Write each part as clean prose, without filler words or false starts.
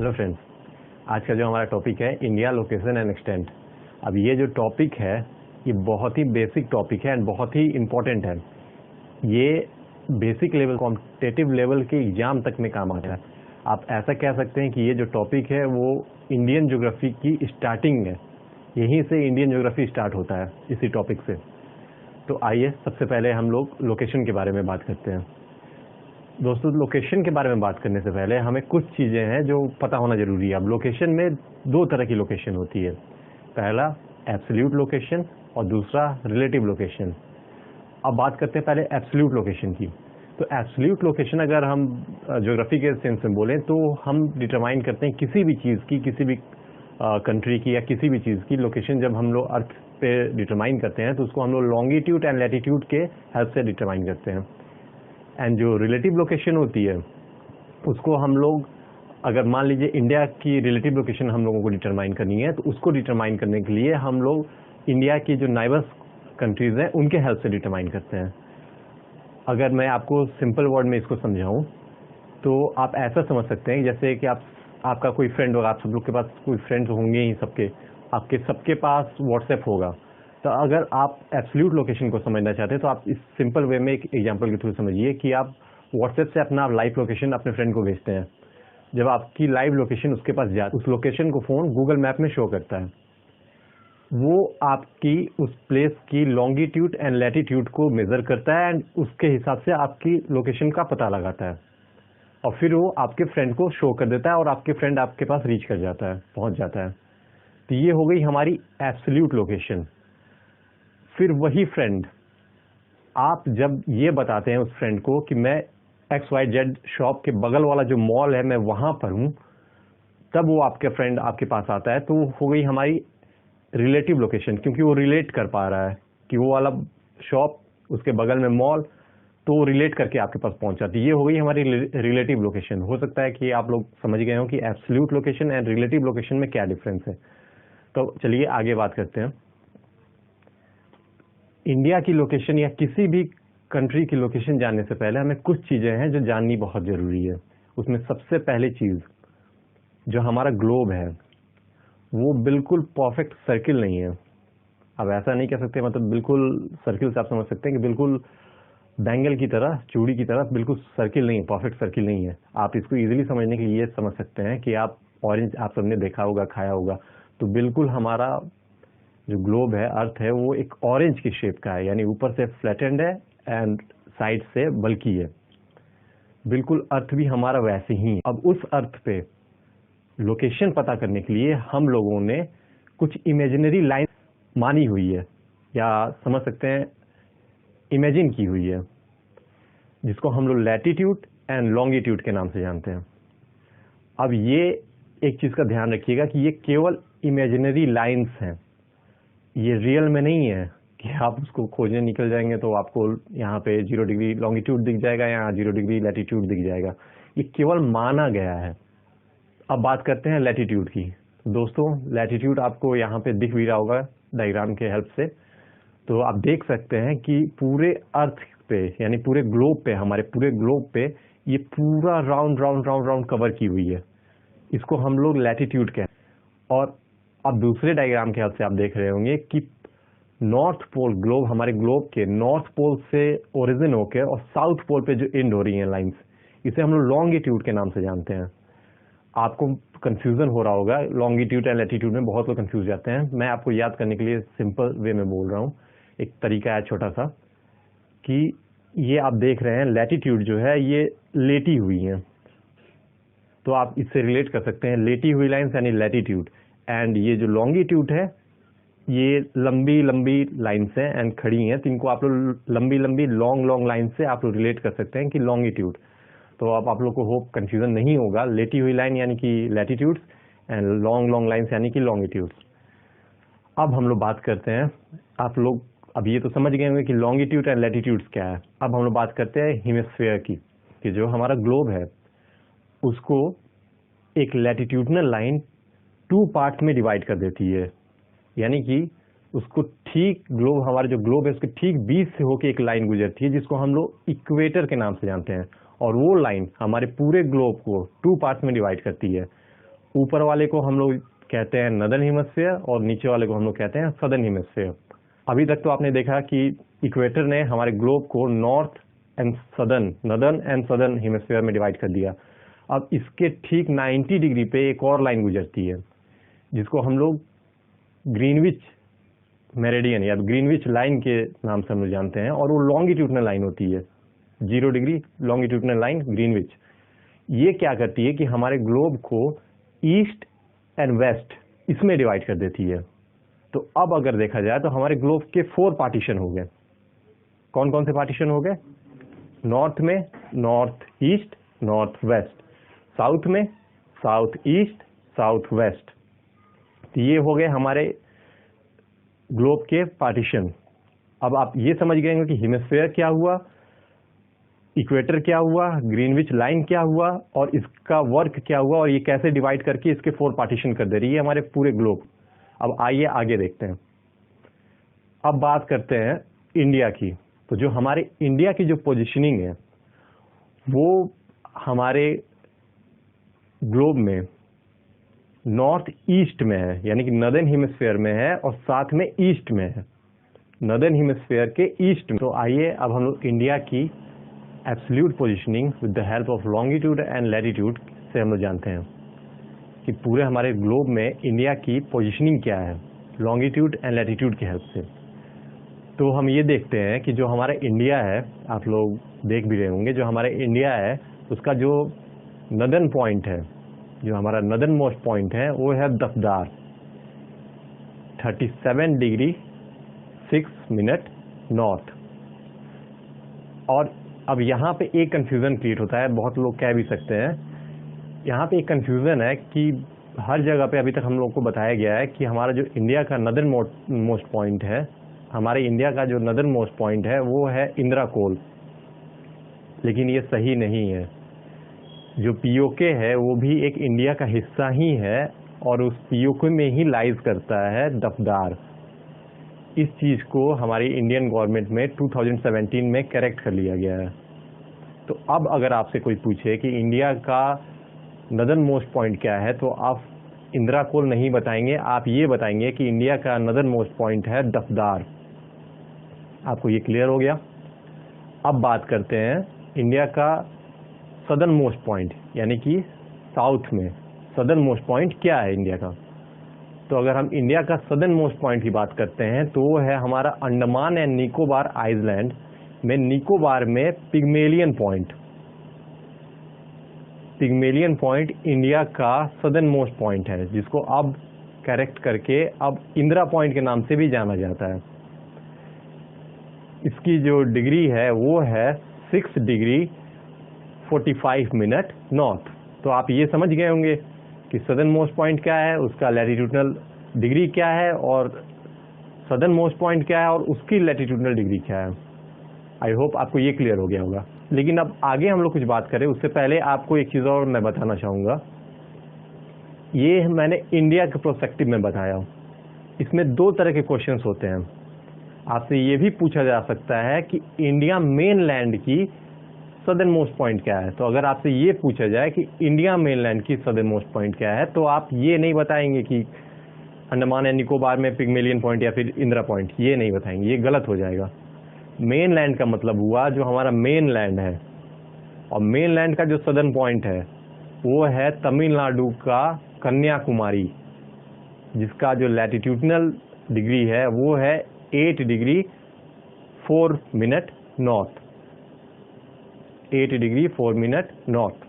Hello friends, आज का जो हमारा टॉपिक है इंडिया लोकेशन एंड एक्सटेंट। अब ये जो टॉपिक है ये बहुत ही बेसिक टॉपिक है एंड बहुत ही इम्पोर्टेंट है। ये बेसिक लेवल कॉम्पिटिटिव लेवल के एग्जाम तक में काम आता है। आप ऐसा कह सकते हैं कि ये जो टॉपिक है वो इंडियन ज्योग्राफी की स्टार्टिंग है, यहीं से इंडियन ज्योग्राफी स्टार्ट होता है इसी टॉपिक से। तो आइए सबसे पहले हम लोग लोकेशन के बारे में बात करते हैं। दोस्तों, लोकेशन के बारे में बात करने से पहले हमें कुछ चीज़ें हैं जो पता होना जरूरी है। अब लोकेशन में दो तरह की लोकेशन होती है, पहला एब्सोल्यूट लोकेशन और दूसरा रिलेटिव लोकेशन। अब बात करते हैं पहले एब्सोल्यूट लोकेशन की। तो एब्सोल्यूट लोकेशन अगर हम ज्योग्राफी के सेंस में बोलें तो हम डिटरमाइन करते हैं किसी भी चीज़ की, किसी भी कंट्री की या किसी भी चीज़ की लोकेशन जब हम लोग अर्थ पे डिटरमाइन करते हैं तो उसको हम लोग लॉन्गिट्यूड एंड लैटिट्यूड के हेल्प से डिटरमाइन करते हैं। एंड जो रिलेटिव लोकेशन होती है उसको हम लोग, अगर मान लीजिए इंडिया की रिलेटिव लोकेशन हम लोगों को डिटरमाइन करनी है तो उसको डिटरमाइन करने के लिए हम लोग इंडिया की जो नाइबर्स कंट्रीज़ हैं उनके हेल्प से डिटरमाइन करते हैं। अगर मैं आपको सिंपल वर्ड में इसको समझाऊं तो आप ऐसा समझ सकते हैं जैसे कि आपका कोई फ्रेंड होगा, आप सब लोग के पास कोई फ्रेंड्स होंगे ही, आपके सबके पास व्हाट्सएप होगा। तो अगर आप एब्सोल्यूट लोकेशन को समझना चाहते हैं तो आप इस सिंपल वे में एक एग्जांपल के थ्रू समझिए कि आप व्हाट्सएप से अपना लाइव लोकेशन अपने फ्रेंड को भेजते हैं। जब आपकी लाइव लोकेशन उसके पास जाती है, उस लोकेशन को फ़ोन गूगल मैप में शो करता है, वो आपकी उस प्लेस की लॉन्गिट्यूड एंड लैटिट्यूड को मेज़र करता है एंड उसके हिसाब से आपकी लोकेशन का पता लगाता है और फिर वो आपके फ्रेंड को शो कर देता है और आपके फ्रेंड आपके पास रीच कर जाता है, पहुंच जाता है। तो ये हो गई हमारी एब्सोल्यूट लोकेशन। फिर वही फ्रेंड, आप जब ये बताते हैं उस फ्रेंड को कि मैं XYZ शॉप के बगल वाला जो मॉल है मैं वहाँ पर हूँ, तब वो आपके फ्रेंड आपके पास आता है। तो हो गई हमारी रिलेटिव लोकेशन, क्योंकि वो रिलेट कर पा रहा है कि वो वाला शॉप, उसके बगल में मॉल, तो रिलेट करके आपके पास पहुँच जाती है। ये हो गई हमारी रिलेटिव लोकेशन। हो सकता है कि आप लोग समझ गए हो कि absolute location and relative location में क्या डिफरेंस है। तो चलिए आगे बात करते हैं। इंडिया की लोकेशन या किसी भी कंट्री की लोकेशन जानने से पहले हमें कुछ चीज़ें हैं जो जाननी बहुत ज़रूरी है। उसमें सबसे पहली चीज़, जो हमारा ग्लोब है वो बिल्कुल परफेक्ट सर्किल नहीं है। अब ऐसा नहीं कह सकते, मतलब बिल्कुल सर्किल से आप समझ सकते हैं कि बिल्कुल बैंगल की तरह, चूड़ी की तरह बिल्कुल सर्किल नहीं है, परफेक्ट सर्किल नहीं है। आप इसको इजीली समझने के लिए ये समझ सकते हैं कि आप ऑरेंज आप सबने देखा होगा, खाया होगा, तो बिल्कुल हमारा जो ग्लोब है, अर्थ है, वो एक ऑरेंज की शेप का है, यानी ऊपर से फ्लैटेंड है एंड साइड से बल्की है। बिल्कुल अर्थ भी हमारा वैसे ही है। अब उस अर्थ पे लोकेशन पता करने के लिए हम लोगों ने कुछ इमेजिनरी लाइन मानी हुई है, या समझ सकते हैं इमेजिन की हुई है, जिसको हम लोग लैटिट्यूड एंड लॉन्गिट्यूड के नाम से जानते हैं। अब ये एक चीज़ का ध्यान रखिएगा कि ये केवल इमेजिनरी लाइन्स हैं, ये रियल में नहीं है कि आप उसको खोजने निकल जाएंगे तो आपको यहाँ पे 0 डिग्री लॉन्गिट्यूड दिख जाएगा, यहाँ 0 डिग्री लैटिट्यूड दिख जाएगा। ये केवल माना गया है। अब बात करते हैं लैटिट्यूड की। दोस्तों, लैटिट्यूड आपको यहाँ पे दिख भी रहा होगा डायग्राम के हेल्प से। तो आप देख सकते हैं कि पूरे अर्थ पे, यानी पूरे ग्लोब पे, हमारे पूरे ग्लोब पे ये पूरा round round round round cover की हुई है, इसको हम लोग लैटिट्यूड कहते हैं। और अब दूसरे डायग्राम के हेल्प से आप देख रहे होंगे कि नॉर्थ पोल, ग्लोब, हमारे ग्लोब के नॉर्थ पोल से ओरिजिन होकर और साउथ पोल पे जो एंड हो रही हैं लाइंस, इसे हम लोग लॉन्गिट्यूड के नाम से जानते हैं। आपको कंफ्यूजन हो रहा होगा, लॉन्गिट्यूड एंड लैटिट्यूड में बहुत लोग कंफ्यूज जाते हैं। मैं आपको याद करने के लिए सिंपल वे में बोल रहा हूँ। एक तरीका है छोटा सा, कि ये आप देख रहे हैं लैटिट्यूड जो है ये लेटी हुई है, तो आप इससे रिलेट कर सकते हैं लेटी हुई लाइन्स यानी लैटिट्यूड। एंड ये जो लॉन्गिट्यूड है ये लंबी लंबी लाइन्स हैं एंड खड़ी हैं, तो इनको आप लोग लंबी लंबी लॉन्ग लॉन्ग लाइन से आप लोग रिलेट कर सकते हैं कि लॉन्गिट्यूड। तो अब आप लोग को होप कंफ्यूजन नहीं होगा, लेटी हुई लाइन यानी कि latitudes and long long lines यानी कि लॉन्गिट्यूड्स। अब हम लोग बात करते हैं, आप लोग अब ये तो समझ गए होंगे कि लॉन्गिट्यूड एंड लैटिट्यूड्स क्या है। अब हम लोग बात करते हैं हेमिस्फीयर की, कि जो हमारा ग्लोब है उसको एक लैटिट्यूडनल लाइन 2 पार्ट्स में डिवाइड कर देती है, यानी कि उसको ठीक ग्लोब, हमारा जो ग्लोब है उसके ठीक बीच से होकर एक लाइन गुजरती है जिसको हम लोग इक्वेटर के नाम से जानते हैं, और वो लाइन हमारे पूरे ग्लोब को 2 पार्ट्स में डिवाइड करती है। ऊपर वाले को हम लोग कहते हैं नदर्न हेमिस्फीयर और नीचे वाले को हम लोग कहते हैं सदर्न हेमिस्फीयर। अभी तक तो आपने देखा कि इक्वेटर ने हमारे ग्लोब को north and southern, northern and southern hemisphere में डिवाइड कर दिया। अब इसके ठीक 90 डिग्री पे एक और लाइन गुजरती है जिसको हम लोग ग्रीनविच मेरिडियन या ग्रीनविच लाइन के नाम से हम लोग जानते हैं, और वो लॉन्गिट्यूडनल लाइन होती है, 0 डिग्री लॉन्गिट्यूडनल लाइन ग्रीनविच। ये क्या करती है कि हमारे ग्लोब को ईस्ट एंड वेस्ट इसमें डिवाइड कर देती है। तो अब अगर देखा जाए तो हमारे ग्लोब के 4 पार्टीशन हो गए। कौन कौन से पार्टीशन हो गए? नॉर्थ में north east north west, south में साउथ ईस्ट साउथ वेस्ट। तो ये हो गए हमारे ग्लोब के पार्टीशन। अब आप ये समझ गए कि हेमिस्फीयर क्या हुआ, इक्वेटर क्या हुआ, ग्रीनविच लाइन क्या हुआ और इसका वर्क क्या हुआ, और ये कैसे डिवाइड करके इसके 4 पार्टीशन कर दे रही है हमारे पूरे ग्लोब। अब आइए आगे देखते हैं। अब बात करते हैं इंडिया की। तो जो हमारे इंडिया की जो पोजीशनिंग है वो हमारे ग्लोब में नॉर्थ ईस्ट में है, यानी कि नदर्न हेमिस्फीयर में है और साथ में ईस्ट में है, नदर्न हेमिस्फीयर के ईस्ट में। तो आइए अब हम लोग इंडिया की absolute positioning with the help of longitude and latitude से हम लोग जानते हैं कि पूरे हमारे ग्लोब में इंडिया की पोजीशनिंग क्या है लॉन्गिट्यूड एंड लैटिट्यूड की हेल्प से। तो हम ये देखते हैं कि जो हमारा इंडिया है, आप लोग देख भी रहे होंगे, जो हमारा इंडिया है उसका जो नदर्न पॉइंट है, जो हमारा नदर्न मोस्ट पॉइंट है वो है दफदार, 37 डिग्री 6 मिनट नॉर्थ। और अब यहाँ पे एक कंफ्यूजन क्रिएट होता है, बहुत लोग कह भी सकते हैं, यहाँ पे एक कंफ्यूजन है कि हर जगह पे अभी तक हम लोग को बताया गया है कि हमारा जो इंडिया का नदर्न मोस्ट पॉइंट है, हमारे इंडिया का जो नदर्न मोस्ट पॉइंट है वो है इंदिरा कोल, लेकिन ये सही नहीं है। जो पीओके है वो भी एक इंडिया का हिस्सा ही है और उस पीओके में ही लाइज करता है दफदार। इस चीज़ को हमारी इंडियन गवर्नमेंट में 2017 में करेक्ट कर लिया गया है। तो अब अगर आपसे कोई पूछे कि इंडिया का नदर्न मोस्ट पॉइंट क्या है तो आप इंदिरा कोल नहीं बताएंगे, आप ये बताएंगे कि इंडिया का नदर्न मोस्ट पॉइंट है दफदार। आपको ये क्लियर हो गया? अब बात करते हैं इंडिया का सदर्न मोस्ट पॉइंट, यानी कि साउथ में सदर्न मोस्ट पॉइंट क्या है इंडिया का। तो अगर हम इंडिया का सदर्न मोस्ट पॉइंट की बात करते हैं तो वो है हमारा अंडमान एंड निकोबार आइलैंड में, निकोबार में Pygmalion point. Pygmalion point India का सदर्न मोस्ट पॉइंट है, जिसको अब करेक्ट करके अब इंदिरा पॉइंट के नाम से भी जाना जाता है। इसकी जो डिग्री है वो है 6 डिग्री 45 मिनट नॉर्थ। तो आप ये समझ गए होंगे कि सदर्न मोस्ट पॉइंट क्या है, उसका लैटिट्यूडनल डिग्री क्या है, और सदर्न मोस्ट पॉइंट क्या है और उसकी लैटिट्यूडनल डिग्री क्या है। आई होप आपको ये क्लियर हो गया होगा। लेकिन अब आगे हम लोग कुछ बात करें उससे पहले आपको एक चीज़ और मैं बताना चाहूँगा। ये मैंने इंडिया के प्रोस्पेक्टिव में बताया। इसमें 2 तरह के क्वेश्चंस होते हैं। आपसे ये भी पूछा जा सकता है कि इंडिया मेन लैंड की सदर्न मोस्ट पॉइंट क्या है। तो अगर आपसे ये पूछा जाए कि इंडिया मेन लैंड की सदर्न मोस्ट पॉइंट क्या है तो आप ये नहीं बताएंगे कि अंडमान एंड निकोबार में पिग्मेलियन पॉइंट या फिर इंदिरा पॉइंट, ये नहीं बताएंगे, ये गलत हो जाएगा। मेन लैंड का मतलब हुआ जो हमारा मेन लैंड है, और मेन लैंड का जो सदर्न पॉइंट है वो है तमिलनाडु का कन्याकुमारी, जिसका जो लैटिट्यूडनल डिग्री है वो है 8 degree 4 minute north, 8 degree 4 minute north.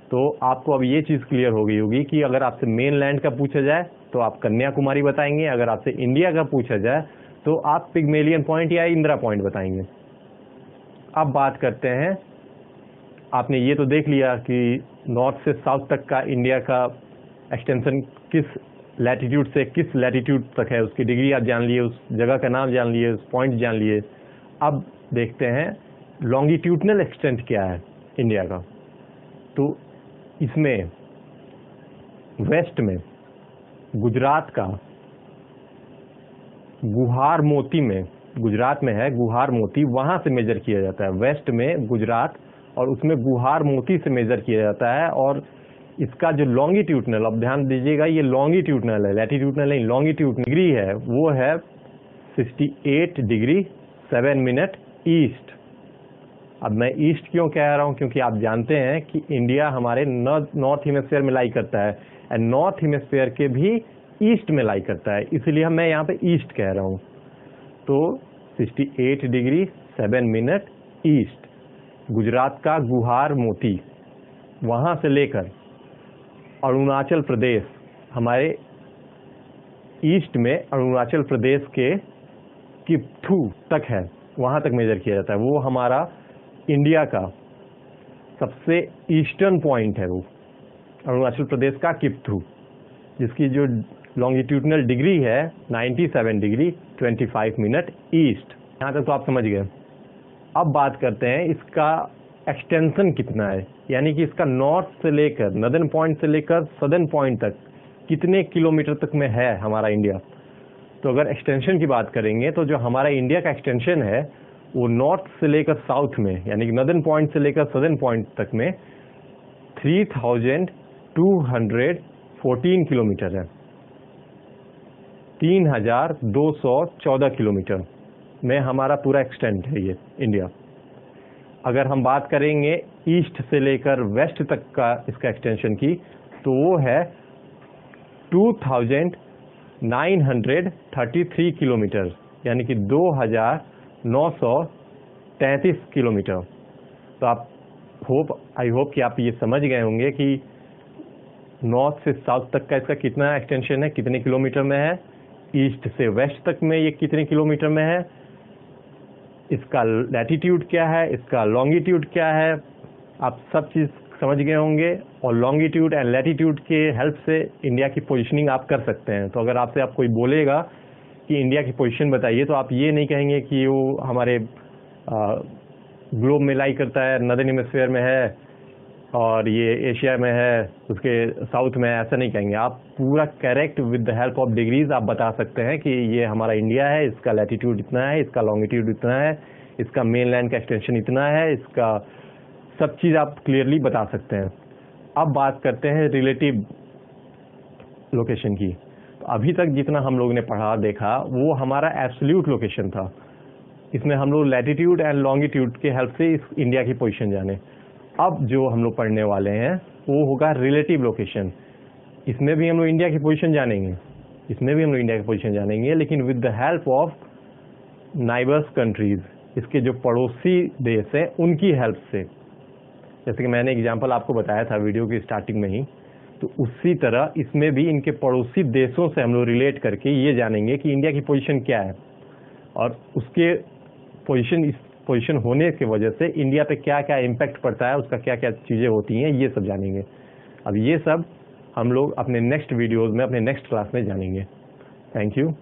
तो आपको अब ये चीज़ क्लियर हो गई होगी कि अगर आपसे मेन लैंड का पूछा जाए तो आप कन्याकुमारी बताएंगे, अगर आपसे इंडिया का पूछा जाए तो आप पिग्मेलियन पॉइंट या इंदिरा पॉइंट बताएंगे। अब बात करते हैं, आपने ये तो देख लिया कि नॉर्थ से साउथ तक का इंडिया का एक्सटेंशन किस लैटिट्यूड से किस लैटिट्यूड तक है, उसकी डिग्री आप जान लिए, उस जगह का नाम जान लिए, उस पॉइंट जान लिए। अब देखते हैं लॉन्गिट्यूडनल एक्सटेंट क्या है इंडिया का। तो इसमें वेस्ट में गुजरात का गुहार मोती में, गुजरात में है गुहार मोती, वहाँ से मेजर किया जाता है। वेस्ट में गुजरात और उसमें गुहार मोती से मेजर किया जाता है, और इसका जो लॉन्गिट्यूडनल, अब ध्यान दीजिएगा ये लॉन्गिट्यूडनल है, लैटिट्यूडनल नहीं, लॉन्गिट्यूडनल डिग्री है, वो है 68 डिग्री 7 मिनट ईस्ट। अब मैं ईस्ट क्यों कह रहा हूं, क्योंकि आप जानते हैं कि इंडिया हमारे नॉर्थ हेमिस्फीयर में लाई करता है, एंड नॉर्थ हेमिस्फीयर के भी ईस्ट में लाई करता है, इसलिए मैं यहाँ पे ईस्ट कह रहा हूं। तो 68 डिग्री 7 मिनट ईस्ट, गुजरात का गुहार मोती, वहां से लेकर अरुणाचल प्रदेश, हमारे ईस्ट में अरुणाचल प्रदेश के किप्थू तक है, वहां तक मेजर किया जाता है। वो हमारा इंडिया का सबसे ईस्टर्न पॉइंट है, वो अरुणाचल प्रदेश का किप्थू, जिसकी जो लॉन्गिट्यूडनल डिग्री है 97 डिग्री 25 मिनट ईस्ट। यहाँ तक तो आप समझ गए। अब बात करते हैं इसका एक्सटेंशन कितना है, यानी कि इसका नॉर्थ से लेकर, नदर्न पॉइंट से लेकर सदर्न पॉइंट तक कितने किलोमीटर तक में है हमारा इंडिया। तो अगर एक्सटेंशन की बात करेंगे तो जो हमारा इंडिया का एक्सटेंशन है वो नॉर्थ से लेकर साउथ में, यानी कि नदर्न पॉइंट से लेकर सदर्न पॉइंट तक में 3214 किलोमीटर है, 3214 किलोमीटर में हमारा पूरा एक्सटेंट है ये इंडिया। अगर हम बात करेंगे ईस्ट से लेकर वेस्ट तक का इसका एक्सटेंशन की, तो वो है 2933 किलोमीटर, यानी कि 2933 किलोमीटर। तो आप आई होप कि आप ये समझ गए होंगे कि नॉर्थ से साउथ तक का इसका कितना एक्सटेंशन है, कितने किलोमीटर में है, ईस्ट से वेस्ट तक में ये कितने किलोमीटर में है, इसका लैटिट्यूड क्या है, इसका लॉन्गिट्यूड क्या है, आप सब चीज़ समझ गए होंगे। और लॉन्गिट्यूड एंड लैटिट्यूड के हेल्प से इंडिया की पोजीशनिंग आप कर सकते हैं। तो अगर आपसे कोई बोलेगा कि इंडिया की पोजीशन बताइए, तो आप ये नहीं कहेंगे कि वो हमारे ग्लोब में लाई करता है, नदर्न हेमिस्फीयर में है और ये एशिया में है, उसके साउथ में है, ऐसा नहीं कहेंगे। आप पूरा correct with the help of degrees आप बता सकते हैं कि ये हमारा इंडिया है, इसका लैटिट्यूड इतना है, इसका लॉन्गिट्यूड इतना है, इसका मेन लैंड का एक्सटेंशन इतना है, इसका सब चीज़ आप क्लियरली बता सकते हैं। अब बात करते हैं रिलेटिव लोकेशन की। तो अभी तक जितना हम लोग ने पढ़ा देखा वो हमारा एब्सोल्यूट लोकेशन था, इसमें हम लोग लैटिट्यूड एंड लॉन्गिट्यूड के हेल्प से इस इंडिया की पोजीशन जाने। अब जो हम लोग पढ़ने वाले हैं वो होगा रिलेटिव लोकेशन। इसमें भी हम लोग इंडिया की पोजीशन जानेंगे, लेकिन with the help of neighbours countries, इसके जो पड़ोसी देश हैं उनकी हेल्प से। जैसे कि मैंने एग्जांपल आपको बताया था वीडियो की स्टार्टिंग में ही, तो उसी तरह इसमें भी इनके पड़ोसी देशों से हम लोग रिलेट करके ये जानेंगे कि इंडिया की पोजीशन क्या है और उसके पोजीशन होने की वजह से इंडिया पे क्या क्या इम्पैक्ट पड़ता है, उसका क्या क्या चीज़ें होती हैं, ये सब जानेंगे। अब ये सब हम लोग अपने नेक्स्ट वीडियोज़ में, अपने नेक्स्ट क्लास में जानेंगे। Thank you.